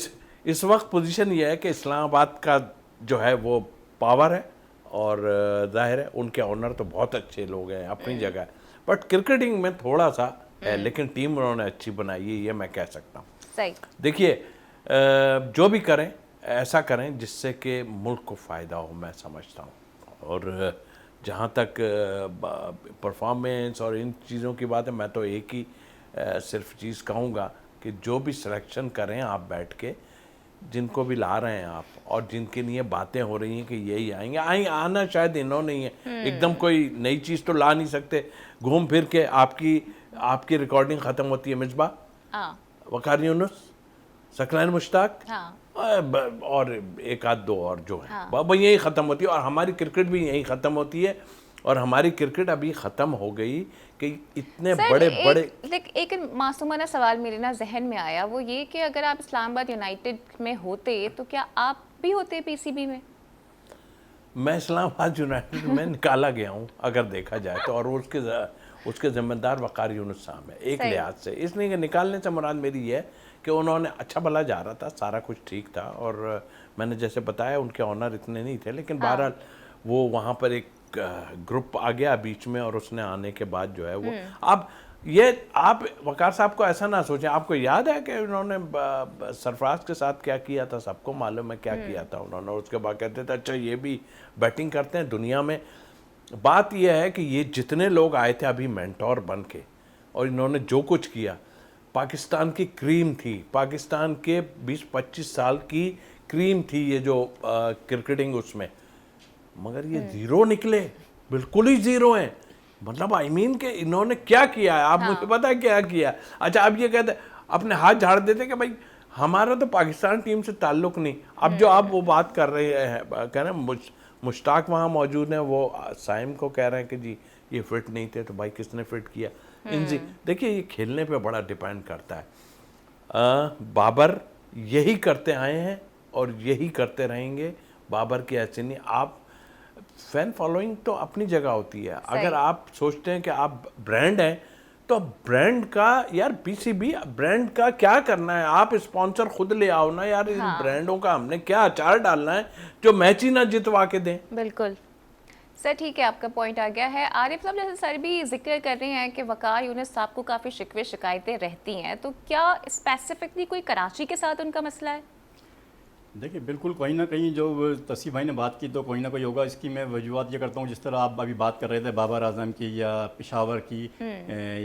इस वक्त पोजीशन ये है कि इस्लामाबाद का जो है वो पावर है, और जाहिर है उनके ऑनर तो बहुत अच्छे लोग हैं अपनी जगह, बट क्रिकेटिंग में थोड़ा सा है, लेकिन टीम उन्होंने अच्छी बनाई है, ये मैं कह सकता हूँ। सही। देखिए, जो भी करें ऐसा करें जिससे कि मुल्क को फ़ायदा हो, मैं समझता हूँ। और जहाँ तक परफॉर्मेंस और इन चीज़ों की बात है, मैं तो एक ही सिर्फ चीज़ कहूँगा कि जो भी सिलेक्शन करें आप बैठ के, जिनको भी ला रहे हैं आप, और जिनके लिए बातें हो रही हैं कि यही आएंगे, आना शायद इन्होंने ही है। एकदम कोई नई चीज़ तो ला नहीं सकते। घूम फिर के आपकी रिकॉर्डिंग ख़त्म होती है मिसबा, वकार यूनुस, सकलैन मुश्ताक, और एक आध दो और जो है, वो यही ख़त्म होती है। और हमारी क्रिकेट भी यही ख़त्म होती है, और हमारी क्रिकेट अभी ख़त्म हो गई कि इतने बड़े बड़े। एक मासूमाना सवाल मेरे ना जहन में आया, वो ये कि अगर आप इस्लामाबाद यूनाइटेड में होते तो क्या आप भी होते पीसीबी में? मैं इस्लामाबाद यूनाइटेड में निकाला गया हूँ अगर देखा जाए तो, और उसके ज़िम्मेदार वकार यूनुस साहब है एक लिहाज से। इसलिए कि निकालने से मुराद मेरी ये है कि उन्होंने अच्छा भला जा रहा था, सारा कुछ ठीक था, और मैंने जैसे बताया उनके ऑनर इतने नहीं थे, लेकिन बहरहाल वो वहाँ पर एक ग्रुप आ गया बीच में, और उसने आने के बाद जो है वो आप वकार साहब को ऐसा ना सोचें। आपको याद है कि उन्होंने सरफराज के साथ क्या किया था? सबको मालूम है क्या किया था उन्होंने। उसके बाद कहते थे अच्छा ये भी बैटिंग करते हैं दुनिया में। बात यह है कि ये जितने लोग आए थे अभी मेंटोर बन के, और इन्होंने जो कुछ किया, पाकिस्तान की क्रीम थी, पाकिस्तान के 20-25 साल की क्रीम थी ये जो क्रिकेटिंग उसमें, मगर ये ज़ीरो निकले, बिल्कुल ही ज़ीरो हैं। मतलब आई मीन के इन्होंने क्या किया है? आप मुझे पता है क्या किया? अच्छा, अब ये कहते अपने हाथ झाड़ देते कि भाई हमारा तो पाकिस्तान टीम से ताल्लुक़ नहीं। अब जो आप वो बात कर रहे हैं, कह रहे हैं मुश्ताक वहाँ मौजूद हैं, वो साइम को कह रहे हैं कि जी ये फिट नहीं थे, तो भाई किसने फिट किया? इनजी देखिए, ये खेलने पे बड़ा डिपेंड करता है। बाबर यही करते आए हैं और यही करते रहेंगे। बाबर की ऐसे नहीं। आप फैन फॉलोइंग तो अपनी जगह होती है। अगर आप सोचते हैं कि आप ब्रांड हैं, तो ब्रांड का यार पीसीबी ब्रांड का क्या करना है? आप स्पॉन्सर खुद ले आओ ना यार। इन ब्रांडों का हमने क्या अचार डालना है जो मैच ही ना जितवा के दें? बिल्कुल सर, ठीक है, आपका पॉइंट आ गया है। आरिफ साहब, जैसे सर भी जिक्र कर रहे हैं कि वकार यूनुस साहब को काफ़ी शिकवे शिकायतें रहती हैं, तो क्या स्पेसिफिकली कोई कराची के साथ उनका मसला है? देखिए बिल्कुल कहीं ना कहीं जो तसीफ भाई ने बात की तो कोई ना कोई होगा। इसकी मैं वजूहत ये करता हूँ, जिस तरह आप अभी बात कर रहे थे बाबर आजम की या पेशावर की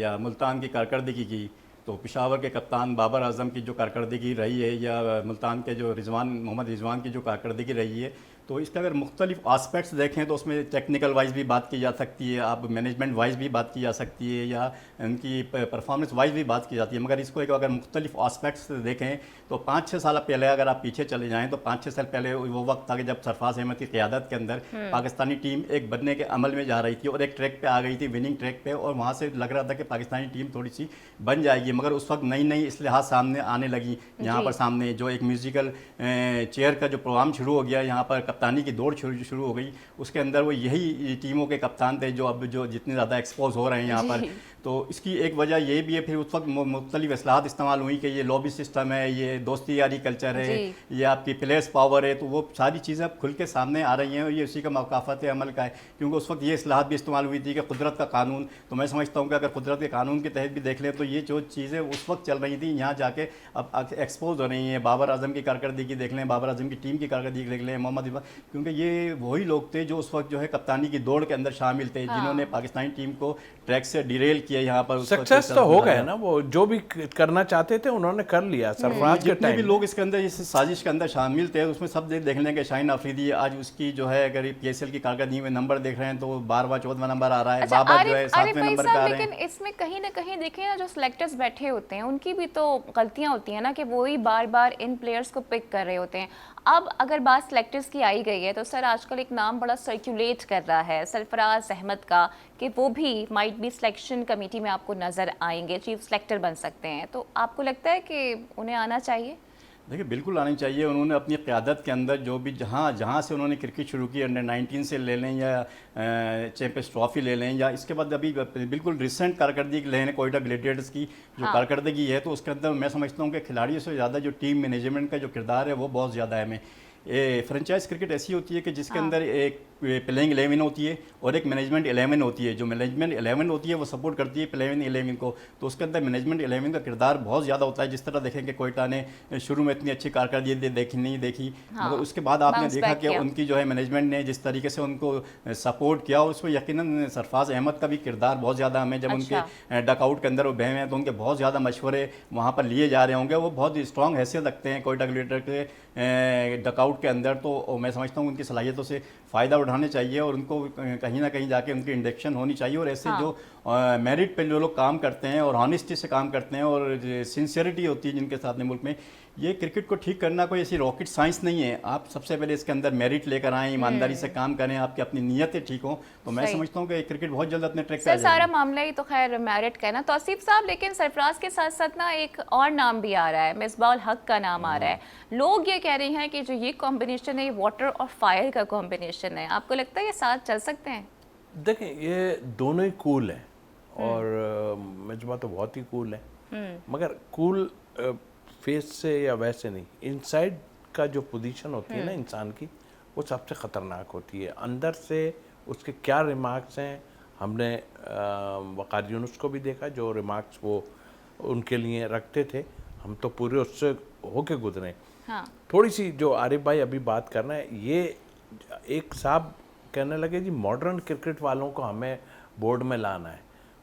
या मुल्तान की कारकर्दगी की, तो पेशावर के कप्तान बाबर आजम की जो कारकर्दगी रही है या मुल्तान के जो मोहम्मद रिजवान की जो कारकर्दगी रही है, तो इसके अगर मुख्तलिफ आस्पेक्ट्स देखें तो उसमें टेक्निकल वाइज भी बात की जा सकती है, आप मैनेजमेंट वाइज भी बात की जा सकती है, या उनकी परफॉर्मेंस वाइज भी बात की जाती है। मगर इसको एक अगर मुख्तलिफ आस्पेक्ट्स देखें तो 5-6 साल पहले अगर आप पीछे चले जाएँ तो 5-6 साल पहले वो वक्त था कि जब सरफराज अहमद की क़यादत के अंदर पाकिस्तानी टीम एक बनने के अमल में जा रही थी और एक ट्रैक पे आ गई थी, विनिंग ट्रैक पे, और वहाँ से लग रहा था कि पाकिस्तानी टीम थोड़ी सी बन जाएगी। मगर उस वक्त नई नई इस्लाहात सामने आने लगी, यहाँ पर सामने जो एक म्यूज़िकल चेयर का जो प्रोग्राम शुरू हो गया, यहाँ पर कप्तानी की दौड़ शुरू हो गई। उसके अंदर वो यही टीमों के कप्तान थे जो अब जो जितने ज़्यादा एक्सपोज हो रहे हैं यहाँ पर। तो इसकी एक वजह ये भी है, फिर उस वक्त मुख्तलिफ इस्लाहात इस्तेमाल हुई कि ये लॉबी सिस्टम है, ये दोस्ती यारी कल्चर है, ये आपकी प्लेयर्स पावर है, तो वो सारी चीज़ें अब खुल के सामने आ रही हैं और ये उसी का मौकाफत अमल का है। क्योंकि उस वक्त ये इस्लाहात भी इस्तेमाल हुई थी कि कुदरत का कानून, तो मैं समझता हूँ कि अगर कुदरत के कानून के तहत भी देख लें तो ये जो चीज़ें उस वक्त चल रही थी यहाँ जाके अब एक्सपोज हो रही हैं। बाबर आजम की कारकर्दगी देख लें, बाबर आजम की टीम की कारकर्दगी देख लें, मोहम्मद रिजवान, क्योंकि ये वही लोग थे जो उस वक्त जो है कप्तानी की दौड़ के अंदर शामिल थे, जिन्होंने पाकिस्तानी टीम को ट्रैक से डिरेल किया। यहाँ पर सक्सेस तो हो गए ना, वो जो भी करना चाहते थे उन्होंने कर लिया। सरफराज के जितने भी लोग इसके अंदर इस साजिश के अंदर शामिल थे उसमें सब देख लें कि शाहीन अफरीदी आज उसकी जो है अगर PSL की कारकर्दगी में नंबर देख रहे हैं तो 12वां-14वां नंबर आ रहा है, अच्छा, बाबर जो है 7वें नंबर पे आ रहे हैं। लेकिन इसमें कहीं ना कहीं देखिए ना, जो सिलेक्टर्स बैठे होते हैं उनकी भी तो गलतियां होती हैं ना, कि वो ही बार बार इन प्लेयर्स को पिक कर रहे होते हैं। अब अगर बात सिलेक्टर्स की आई गई है तो सर आजकल एक नाम बड़ा सर्कुलेट कर रहा है सरफराज अहमद का, कि वो भी माइट बी सिलेक्शन कमेटी में आपको नज़र आएंगे, चीफ सिलेक्टर बन सकते हैं। तो आपको लगता है कि उन्हें आना चाहिए? देखिए बिल्कुल आनी चाहिए। उन्होंने अपनी क़यादत के अंदर जो भी जहाँ से उन्होंने क्रिकेट शुरू की, अंडर-19 से ले लें या चैंपियंस ट्रॉफी ले लें, या इसके बाद अभी बिल्कुल रिसेंट कारकर्दगी लें कोयटा ग्लैडिएटर्स की जो कारकर्दगी है, तो उसके अंदर मैं समझता हूँ कि खिलाड़ियों से ज़्यादा जो टीम मैनेजमेंट का जो किरदार है वो बहुत ज़्यादा है। हमें फ्रेंचाइज क्रिकेट ऐसी होती है कि जिसके अंदर एक प्लेइंग 11 होती है और एक मैनेजमेंट 11 होती है। जो मैनेजमेंट 11 होती है वो सपोर्ट करती है प्लेइंग 11 को, तो उसके अंदर मैनेजमेंट 11 का किरदार बहुत ज़्यादा होता है। जिस तरह देखें कि कोयटा ने शुरू में इतनी अच्छी कारकर्दगी नहीं देखी, मगर उसके बाद आपने देखा कि उनकी जो है मैनेजमेंट ने जिस तरीके से उनको सपोर्ट किया, उसमें यकीनन सरफराज अहमद का भी किरदार बहुत ज़्यादा हमें, जब उनके डकआउट के अंदर वो बहे हैं तो उनके बहुत ज़्यादा मशवरे वहाँ पर लिए जा रहे होंगे। वो बहुत स्ट्रॉन्ग हैसियत रखते हैं कोयटा ग्लैडिएटर के डकआउट के अंदर, तो मैं समझता हूँ उनकी सलाहियतों से फ़ायदा उठाने चाहिए और उनको कहीं ना कहीं जाके उनकी इंडक्शन होनी चाहिए। और ऐसे जो मेरिट पे जो लोग काम करते हैं और ऑनेस्टी से काम करते हैं और सिंसियरिटी होती है जिनके साथ में मुल्क में, ये क्रिकेट को ठीक करना कोई ऐसी रॉकेट साइंस नहीं है। आप सबसे पहले इसके अंदर मेरिट लेकर आएँ, ईमानदारी से काम करें, आपकी अपनी नीयतें ठीक हों, तो मैं समझता हूँ कि क्रिकेट बहुत जल्द अपने ट्रैक पे आ जाएगा। सारा मामला ही तो खैर मेरिट का है ना तौसीफ साहब, लेकिन सरफराज के साथ साथ ना एक और नाम भी आ रहा है, मिसबाह हक का नाम आ रहा है। लोग ये कह रहे हैं कि जो ये कॉम्बिनेशन है ये वाटर और फायर का कॉम्बिनेशन है। आपको लगता है ये साथ चल सकते हैं? देखें ये दोनों ही कूल हैं और मिसबाह तो बहुत ही कूल है, मगर कूल फेस से या वैसे नहीं, इनसाइड का जो पोजीशन होती है ना इंसान की, वो सबसे ख़तरनाक होती है। अंदर से उसके क्या रिमार्क्स हैं, हमने वक़ार यूनुस को भी देखा, जो रिमार्क्स वो उनके लिए रखते थे, हम तो पूरे उससे होके गुजरे। हाँ। थोड़ी सी जो आरिफ भाई अभी बात कर रहे हैं, ये एक साहब कहने लगे जी मॉडर्न क्रिकेट वालों को हमें बोर्ड में लाना है,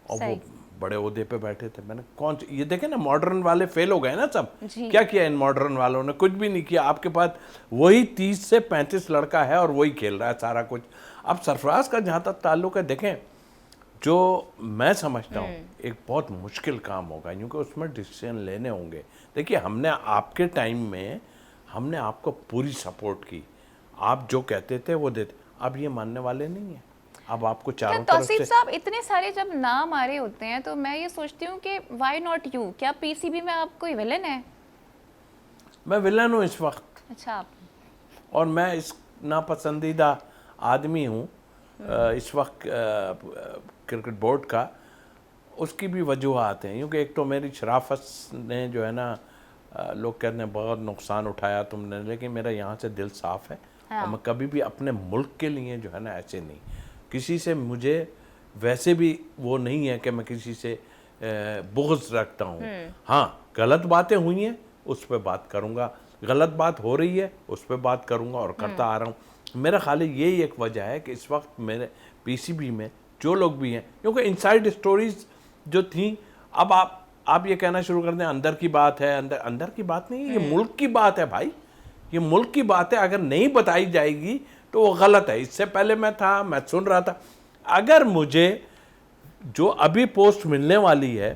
और वो बड़े ओहदे पे बैठे थे। मैंने कौन ये देखे ना, मॉडर्न वाले फेल हो गए ना सब। क्या किया इन मॉडर्न वालों ने? कुछ भी नहीं किया। आपके पास वही 30 से 35 लड़का है और वही खेल रहा है सारा कुछ। अब सरफराज का जहाँ तक ताल्लुक है, देखें जो मैं समझता हूँ एक बहुत मुश्किल काम होगा, क्योंकि उसमें डिसीजन लेने होंगे। देखिए हमने आपके टाइम में हमने आपको पूरी सपोर्ट की, आप जो कहते थे वो देते। अब ये मानने वाले नहीं है। अब आपको चारों तरफ से साहब इतने सारे जब नाम आ रहे होते हैं तो मैं ये सोचती हूँ कि व्हाई नॉट यू? क्या PCB में आप कोई विलन है? मैं विलन हूँ इस वक्त। अच्छा। आप और मैं इस नापसंदीदा आदमी हूँ इस वक्त क्रिकेट बोर्ड का। उसकी भी वजूहत हैं, क्योंकि एक तो मेरी शराफत ने जो है ना, लोग कहते हैं बहुत नुकसान उठाया तुमने, लेकिन मेरा यहाँ से दिल साफ़ है। और मैं कभी भी अपने मुल्क के लिए जो है ना ऐसे नहीं, किसी से मुझे वैसे भी वो नहीं है कि मैं किसी से बुग़्ज़ रखता हूँ। हाँ, गलत बातें हुई हैं उस पर बात करूँगा, गलत बात हो रही है उस पर बात करूँगा और करता आ रहा हूँ। मेरा ख्याल है यही एक वजह है कि इस वक्त मेरे पीसीबी में जो लोग भी हैं, क्योंकि इनसाइड स्टोरीज जो थी, अब आप ये कहना शुरू कर दें अंदर की बात है, अंदर की बात नहीं है, ये मुल्क की बात है भाई, ये मुल्क की बात है। अगर नहीं बताई जाएगी तो वो गलत है। इससे पहले मैं सुन रहा था, अगर मुझे जो अभी पोस्ट मिलने वाली है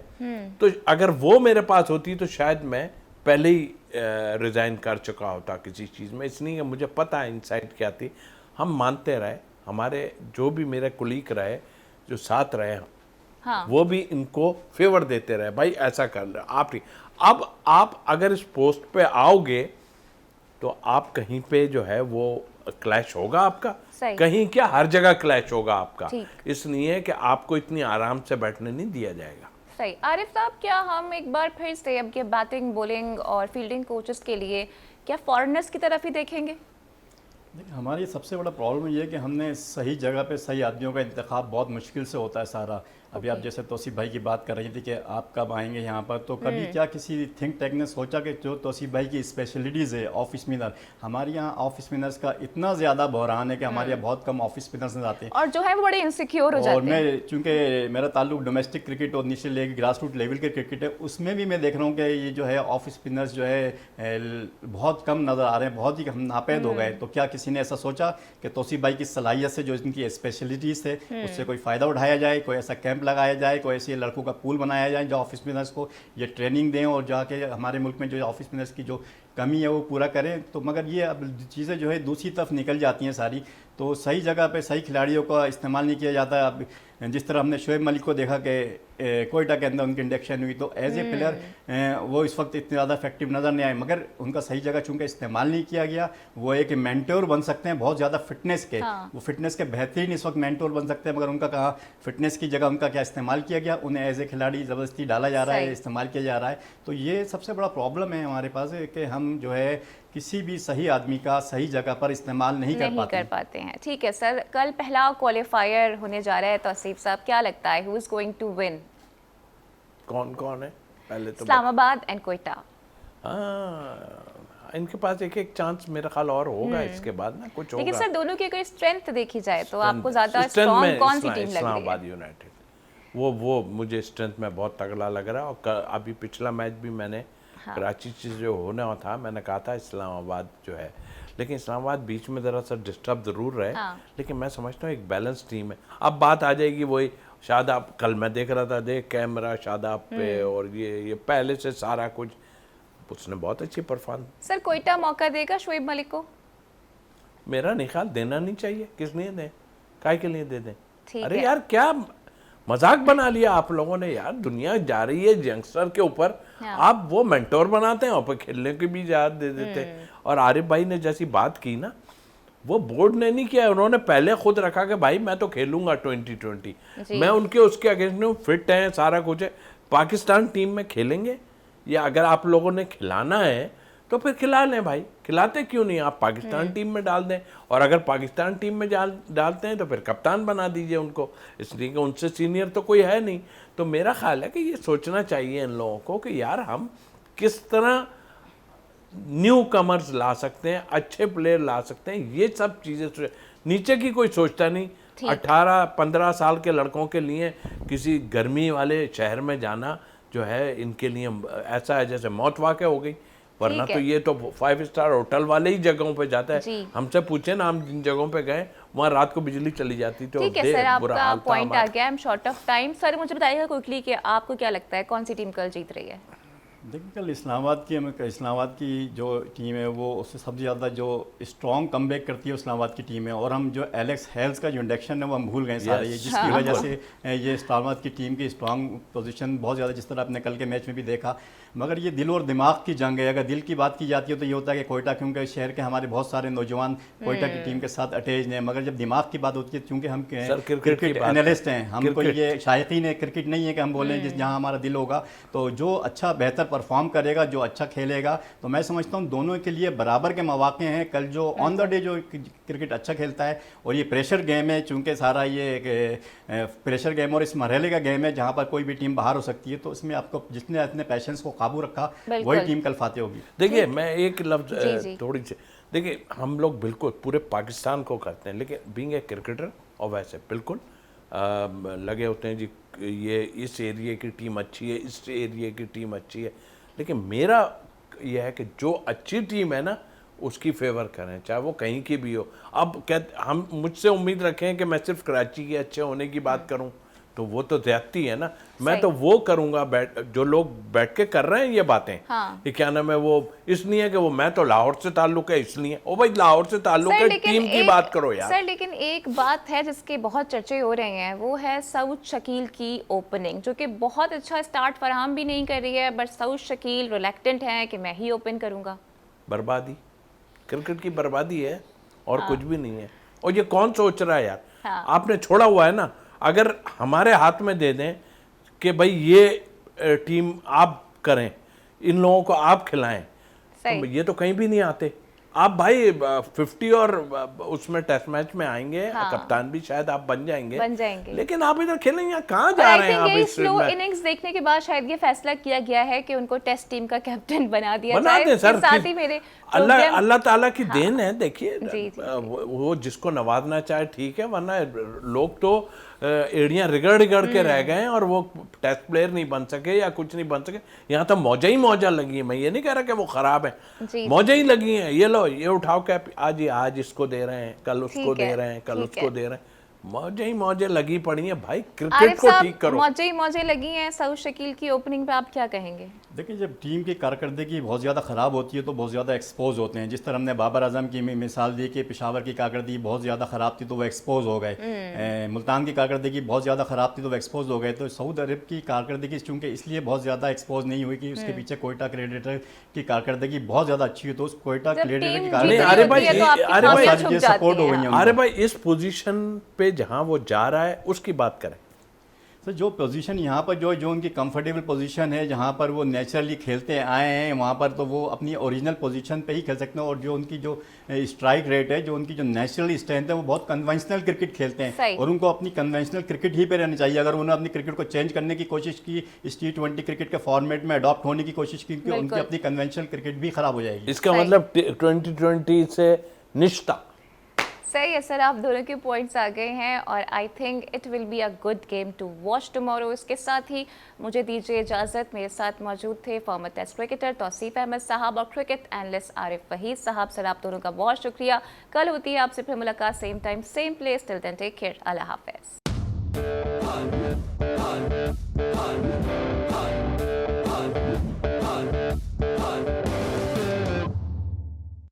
तो अगर वो मेरे पास होती तो शायद मैं पहले ही रिज़ाइन कर चुका होता किसी चीज़ में। इसलिए कि मुझे पता है इनसाइट क्या थी। हम मानते रहे, हमारे जो भी मेरे कुलीग रहे, जो साथ रहे, हाँ। वो भी इनको फेवर देते रहे, भाई ऐसा कर रहे आप ठीक। अब आप अगर इस पोस्ट पे आओगे तो आप कहीं पे जो है वो क्लैश होगा आपका, कहीं क्या हर जगह क्लैश होगा आपका, इसलिए कि आपको इतनी आराम से बैठने नहीं दिया जाएगा। सही। आरिफ साहब, क्या हम एक बार फिर से अब के बैटिंग, बॉलिंग और फील्डिंग कोचेस के लिए क्या फॉरेनर्स की तरफ ही देखेंगे? देखिए, हमारी सबसे बड़ा प्रॉब्लम ये है कि हमने सही जगह पे सही आदमियों का इंतखाब बहुत मुश्किल से होता है सारा। अभी आप जैसे तौसीफ भाई की बात कर रही थी कि आप कब आएंगे यहाँ पर, तो कभी क्या किसी थिंक टैंक ने सोचा कि जो तौसीफ भाई की स्पेशलिटीज़ है ऑफ स्पिनर, हमारे यहाँ ऑफ स्पिनर्स का इतना ज़्यादा बहरान है कि हमारे यहाँ बहुत कम ऑफ स्पिनर्स आते हैं और जो है वो बड़े इनसिक्योर हो जाते हैं। और मैं चूँकि मेरा ताल्लुक डोमेस्टिक क्रिकेट और नीचे लेके ग्रास रूट लेवल के क्रिकेट है, उसमें भी मैं देख रहा हूँ कि ये जो है ऑफ स्पिनर्स जो है बहुत कम नज़र आ रहे हैं, बहुत ही हम नापैद हो गए। तो क्या किसी ने ऐसा सोचा कि तौसीफ भाई की सलाहियत से जो इनकी स्पेशलिटीज़ थे उससे कोई फ़ायदा उठाया जाए, कोई ऐसा कैंप लगाया जाए, कोई ऐसे लड़कों का पूल बनाया जाए जो ऑफ स्पिनर्स को ये ट्रेनिंग दें और जाके हमारे मुल्क में जो ऑफ स्पिनर्स की जो कमी है वो पूरा करें। तो मगर ये अब चीज़ें जो है दूसरी तरफ निकल जाती हैं सारी, तो सही जगह पे सही खिलाड़ियों का इस्तेमाल नहीं किया जाता है। अब जिस तरह हमने शोएब मलिक को देखा कि कोयटा के अंदर उनकी इंडक्शन हुई, तो एज ए प्लेयर वो इस वक्त इतने ज़्यादा इफेक्टिव नज़र नहीं आए, मगर उनका सही जगह चूँकि इस्तेमाल नहीं किया गया। वो एक मेंटोर बन सकते हैं बहुत ज़्यादा फिटनेस के, वो फिटनेस के बेहतरीन इस वक्त मेंटोर बन सकते हैं, मगर उनका कहाँ फिटनेस की जगह उनका क्या इस्तेमाल किया गया, उन्हें एज ए खिलाड़ी ज़बरदस्ती डाला जा रहा है, इस्तेमाल किया जा रहा है। तो ये सबसे बड़ा प्रॉब्लम है हमारे पास कि हम जो है किसी भी सही आदमी का सही जगह पर इस्तेमाल नहीं कर पाते हैं। ठीक है सर, कल पहला क्वालिफायर होने जा रहा है। तौसीफ साहब, क्या लगता है who is going to win? कौन कौन है पहले तो? इस्लामाबाद एंड कोयटा। इनके पास एक एक चांस मेरा ख्याल और होगा, इसके बाद ना कुछ होगा। लेकिन सर दोनों की अगर स्ट्रेंथ देखी जाए तो आपको ज्यादा स्ट्रांग कौन सी टीम लग रही है? इस्लामाबाद यूनाइटेड, वो मुझे स्ट्रेंथ में बहुत तगड़ा लग रहा है। और अभी पिछला मैच भी मैंने कराची से जो होने था, मैंने कहा था इस्लामाबाद जो है, लेकिन इस्लामाबाद बीच में ज़रा सा डिस्टर्ब ज़रूर रहे, लेकिन मैं समझता हूँ एक बैलेंस टीम है। अब बात आ जाएगी वही शादाब, कल मैं देख रहा था, देख कैमरा शादाब पे, और ये पहले से सारा कुछ उसने बहुत अच्छी परफॉर्म। सर कोयटा मौका देगा शोएब मलिक को? मेरा नहीं ख्याल देना नहीं चाहिए। किस लिए दें, काय के लिए दे दें? अरे यार क्या मजाक बना लिया आप लोगों ने यार। दुनिया जा रही है यंगस्टर के ऊपर, आप वो मेंटोर बनाते हैं और फिर खेलने की भी इजाजत दे देते हैं। और आरिफ भाई ने जैसी बात की ना, वो बोर्ड ने नहीं किया, उन्होंने पहले खुद रखा कि भाई मैं तो खेलूंगा 2020, मैं उनके उसके अगेंस्ट में फिट हैं, सारा कुछ है, पाकिस्तान टीम में खेलेंगे। या अगर आप लोगों ने खिलाना है तो फिर खिला लें भाई, खिलाते क्यों नहीं? आप पाकिस्तान टीम में डाल दें, और अगर पाकिस्तान टीम में डालते हैं तो फिर कप्तान बना दीजिए उनको, इसलिए कि उनसे सीनियर तो कोई है नहीं। तो मेरा ख्याल है कि ये सोचना चाहिए इन लोगों को कि यार हम किस तरह न्यू कमर्स ला सकते हैं, अच्छे प्लेयर ला सकते हैं, ये सब चीज़ें नीचे की कोई सोचता नहीं। 18-15 साल के लड़कों के लिए किसी गर्मी वाले शहर में जाना जो है इनके लिए ऐसा है जैसे मौत वाक़या हो गई, वरना तो ये तो 5 स्टार होटल वाले ही जगहों पे जाता है। हमसे पूछे ना, हम जिन जगहों पे गए वहाँ रात को बिजली चली जाती। तो ठीक है सर, आपका पॉइंट आ गया, I am short of time. Sir मुझे बताइएगा क्विकली कि आपको क्या लगता है कौन सी टीम कल जीत रही है? देखिए, कल इस्लामाबाद की जो टीम है वो उससे सबसे ज़्यादा जो स्ट्रॉन्ग कमबैक करती है इस्लामाबाद की टीम है। और हम जो एलेक्स हेल्स का जो इंडक्शन है वो हम भूल गए सारे, जिसकी वजह से ये इस्लामाबाद की टीम की स्ट्रॉन्ग पोजीशन बहुत ज़्यादा, जिस तरह आपने कल के मैच में भी देखा। मगर ये दिल और दिमाग की जंग है। अगर दिल की बात की जाती है तो ये होता है कि कोयटा, क्योंकि शहर के हमारे बहुत सारे नौजवान कोयटा की टीम के साथ अटैच हैं। मगर जब दिमाग की बात होती है, चूँकि हम क्रिकेट एनालिस्ट हैं, हमको ये शायकीन है क्रिकेट नहीं है कि हम बोलें जिस जहाँ हमारा दिल होगा। तो जो अच्छा बेहतर परफॉर्म करेगा, जो अच्छा खेलेगा। तो मैं समझता हूँ दोनों के लिए बराबर के मौके हैं। कल जो ऑन द डे जो क्रिकेट अच्छा खेलता है, और ये प्रेशर गेम है, चूंकि सारा ये प्रेशर गेम और इस मरहले का गेम है जहाँ पर कोई भी टीम बाहर हो सकती है, तो इसमें आपको जिसने अपने पैशंस को काबू रखा वही टीम कल फाते होगी। देखिए मैं एक लफ्ज थोड़ी सी, देखिए हम लोग बिल्कुल पूरे पाकिस्तान को करते हैं, लेकिन बीइंग ए क्रिकेटर और वैसे बिल्कुल लगे होते हैं जी ये इस एरिया की टीम अच्छी है, इस एरिया की टीम अच्छी है, लेकिन मेरा यह है कि जो अच्छी टीम है ना उसकी फेवर करें, चाहे वो कहीं की भी हो। अब क्या हम मुझसे उम्मीद रखें कि मैं सिर्फ कराची के अच्छे होने की बात करूं, तो वो तो ज्यादती है ना। मैं तो वो करूंगा जो लोग बैठ के कर रहे हैं ये बातें, ये क्या नाम है, वो इसलिए कि वो मैं तो लाहौर से ताल्लुक है इसलिए, ओ भाई लाहौर से ताल्लुक है, टीम की बात करो यार। सर लेकिन एक बात है जिसके बहुत चर्चे हो रहे हैं, वो है सऊद शकील की ओपनिंग, जो कि बहुत अच्छा स्टार्ट फराहम भी नहीं कर रही है, बट सऊद शकील रिलैक्टेंट है कि मैं ही ओपन करूंगा। बर्बादी, क्रिकेट की बर्बादी है और कुछ भी नहीं है। और ये कौन सोच रहा है यार, आपने छोड़ा हुआ है ना। अगर हमारे हाथ में दे दें कि भाई ये टीम आप करें, इन लोगों को आप खिलाएं, तो ये तो कहीं भी नहीं आते। आप भाई 50 और उसमें टेस्ट मैच में आएंगे, कप्तान भी शायद आप बन जाएंगे, लेकिन आप इधर खेलेंगे कहाँ जा रहे हैं आप? इस स्लो इनिंग्स देखने के बाद शायद ये फैसला किया गया है कि उनको टेस्ट टीम का कैप्टन बना दिया जाए। सर, साथ ही मेरे अल्लाह ताला की देन है। देखिए वो जिसको नवाजना चाहे ठीक है, वरना लोग तो एड़ियां रिगड़ के रह गए और वो टेस्ट प्लेयर नहीं बन सके या कुछ नहीं बन सके। यहाँ तो मौजा ही मौजा लगी है। मैं ये नहीं कह रहा कि वो खराब है, मौजा ही लगी है। ये लो ये उठाओ कैप, आज इसको दे रहे हैं, कल उसको दे रहे हैं, कल उसको दे रहे हैं, मौजे ही मौजे लगी पड़ी हैं। भाई क्रिकेट को ठीक करो। मौजे ही मौजे लगी हैं। सऊद शकील की ओपनिंग पे आप क्या कहेंगे? देखिए जब टीम की कारकर्दगी बहुत ज़्यादा ख़राब होती है तो बहुत ज़्यादा एक्सपोज होते हैं। जिस तरह हमने बाबर आजम की मिसाल दी कि पेशावर की कारकर्दगी बहुत ज़्यादा ख़राब थी तो वो एक्सपोज हो गए, मुल्तान की कारकर्दगी बहुत ज़्यादा ख़राब थी तो वो एक्सपोज हो गए। तो सऊदी अरब की कारकर्दगी चूँकि इसलिए बहुत ज़्यादा एक्सपोज नहीं हुई कि उसके पीछे कोयटा क्रेडिटर की कारकर्दगी बहुत ज़्यादा अच्छी है, तो उस कोयटा क्रेडिटर की कारकर्दगी सपोर्ट हो गई है। अरे भाई इस पोजीशन पे जहाँ वो जा रहा है उसकी बात करें। सर जो पोजीशन यहाँ पर जो उनकी कंफर्टेबल पोजीशन है, जहाँ पर वो नेचुरली खेलते आए हैं, वहाँ पर तो वो अपनी ओरिजिनल पोजीशन पे ही खेल सकते हैं। और जो उनकी जो स्ट्राइक रेट है, जो उनकी जो नेचुरल स्ट्रेंथ है, वो बहुत कन्वेंशनल क्रिकेट खेलते हैं और उनको अपनी कन्वेंशनल क्रिकेट ही पे रहनी चाहिए। अगर उन्होंने अपनी क्रिकेट को चेंज करने की कोशिश की, इस T20 क्रिकेट के फॉर्मेट में अडॉप्ट होने की कोशिश की, उनकी अपनी कन्वेंशनल क्रिकेट भी खराब हो जाएगी। इसका मतलब 2020 से निश्ता सही है सर, आप दोनों के पॉइंट्स आ गए हैं और I think it will be a good game to watch tomorrow. इसके साथ ही मुझे दीजिए इजाज़त। मेरे साथ मौजूद थे former test cricketer Tauseef Ahmed साहब और क्रिकेट एनालिस्ट आरिफ वहीद साहब। सर आप दोनों का बहुत शुक्रिया। कल होती है आपसे फिर मुलाकात, same time same place. Till then take care, अल्लाह हाफिज़।